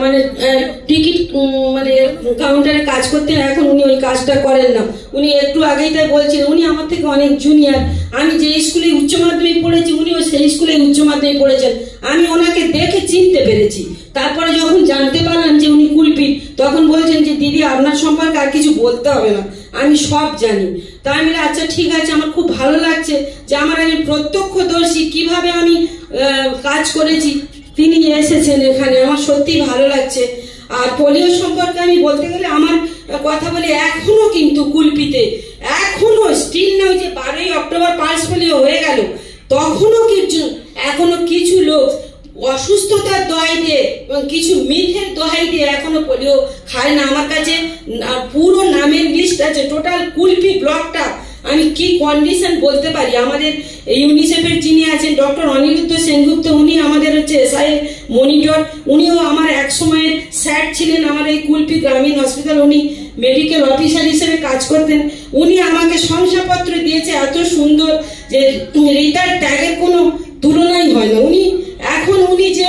মানে টিকিট মানে কাউন্টারে কাজ করতে, এখন উনি ওই কাজটা করেন না। উনি একটু আগেই তাই বলছেন, উনি আমার থেকে অনেক জুনিয়র। আমি যে স্কুলে উচ্চ মাধ্যমিক পড়েছি উনিও সেই স্কুলে উচ্চ মাধ্যমিক পড়েছেন। আমি ওনাকে দেখে চিনতে পেরেছি। তারপরে যখন জানতে পারলাম যে উনি কুলপিট, তখন বলছেন যে দিদি আপনার সম্পর্কে আর কিছু বলতে হবে না, আমি সব জানি। তাই আমি আচ্ছা ঠিক আছে, আমার খুব ভালো লাগছে যে আমার একজন প্রত্যক্ষদর্শী কিভাবে আমি কাজ করেছি তিনি এসেছেন এখানে, আমার সত্যি ভালো লাগছে। আর পোলিও সম্পর্কে আমি বলতে গেলে আমার কথা বলে এখনো কিন্তু কুলপিতে এখনো স্টিল নয় যে 12ই অক্টোবর পালস পোলিও হয়ে গেল, এখনো কিছু লোক অসুস্থতার দোহাই দিয়ে এবং কিছু মিথের দোহাই দিয়ে এখনো পোলিও খায় না। আমার কাছে পুরো নামের লিস্ট আছে, টোটাল কুলপি ব্লকটা আমি কি কন্ডিশন বলতে পারি। আমাদের ইউনিসেফের যিনি আছেন ডক্টর অনিরুদ্ধ সেনগুপ্ত, উনি আমাদের হচ্ছে এসআই মনিটর, উনিও আমার এক সময়ের স্যার ছিলেন আমার এই কুলপি গ্রামীণ হসপিটাল, উনি মেডিকেল অফিসার হিসেবে কাজ করতেন। উনি আমাকে শংসাপত্র দিয়েছে এত সুন্দর যে রিটায়ার ট্যাগের কোনো তুলনাই হয় না। উনি যে